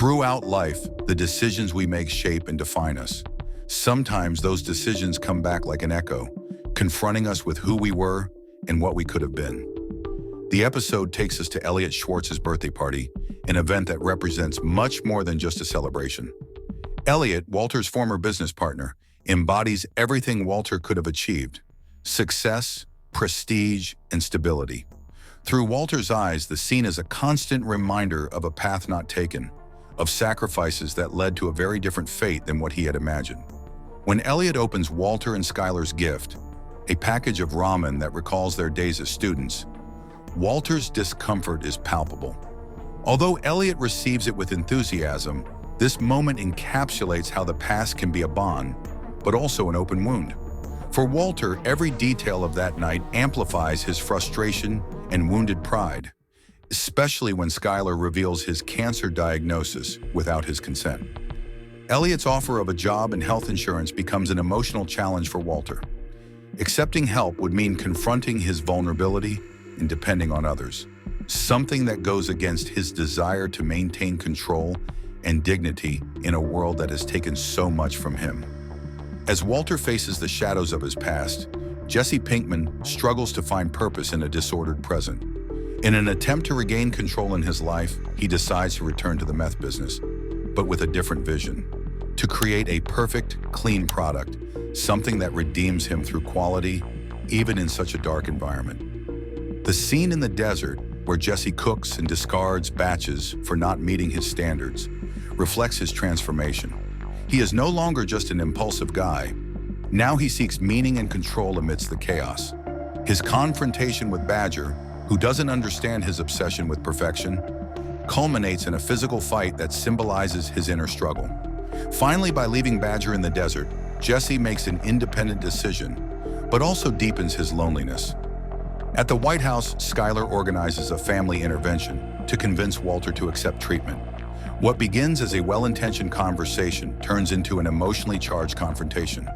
Throughout life, the decisions we make shape and define us. Sometimes those decisions come back like an echo, confronting us with who we were and what we could have been. The episode takes us to Elliot Schwartz's birthday party, an event that represents much more than just a celebration. Elliot, Walter's former business partner, embodies everything Walter could have achieved: success, prestige, and stability. Through Walter's eyes, the scene is a constant reminder of a path not taken, of sacrifices that led to a very different fate than what he had imagined. When Elliot opens Walter and Skylar's gift, a package of ramen that recalls their days as students, Walter's discomfort is palpable. Although Elliot receives it with enthusiasm, this moment encapsulates how the past can be a bond, but also an open wound. For Walter, every detail of that night amplifies his frustration and wounded pride, especially when Skylar reveals his cancer diagnosis without his consent. Elliot's offer of a job and health insurance becomes an emotional challenge for Walter. Accepting help would mean confronting his vulnerability and depending on others, something that goes against his desire to maintain control and dignity in a world that has taken so much from him. As Walter faces the shadows of his past, Jesse Pinkman struggles to find purpose in a disordered present. In an attempt to regain control in his life, he decides to return to the meth business, but with a different vision: to create a perfect, clean product, something that redeems him through quality, even in such a dark environment. The scene in the desert, where Jesse cooks and discards batches for not meeting his standards, reflects his transformation. He is no longer just an impulsive guy. Now he seeks meaning and control amidst the chaos. His confrontation with Badger, who doesn't understand his obsession with perfection, culminates in a physical fight that symbolizes his inner struggle. Finally, by leaving Badger in the desert, Jesse makes an independent decision, but also deepens his loneliness. At the White House, Skylar organizes a family intervention to convince Walter to accept treatment. What begins as a well-intentioned conversation turns into an emotionally charged confrontation.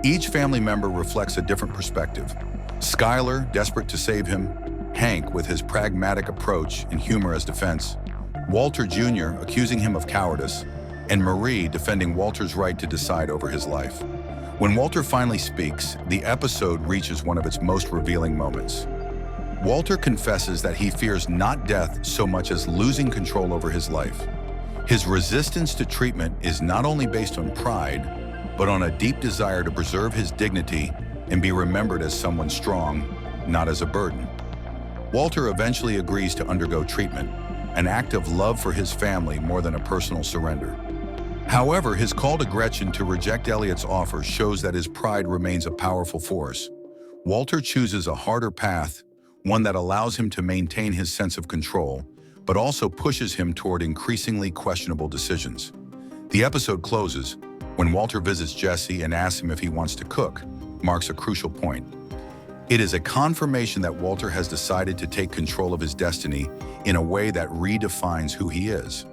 Each family member reflects a different perspective. Skylar, desperate to save him; Hank, with his pragmatic approach and humor as defense; Walter Jr., accusing him of cowardice; and Marie, defending Walter's right to decide over his life. When Walter finally speaks, the episode reaches one of its most revealing moments. Walter confesses that he fears not death so much as losing control over his life. His resistance to treatment is not only based on pride, but on a deep desire to preserve his dignity and be remembered as someone strong, not as a burden. Walter eventually agrees to undergo treatment, an act of love for his family more than a personal surrender. However, his call to Gretchen to reject Elliot's offer shows that his pride remains a powerful force. Walter chooses a harder path, one that allows him to maintain his sense of control, but also pushes him toward increasingly questionable decisions. The episode closes when Walter visits Jesse and asks him if he wants to cook, marks a crucial point. It is a confirmation that Walter has decided to take control of his destiny in a way that redefines who he is.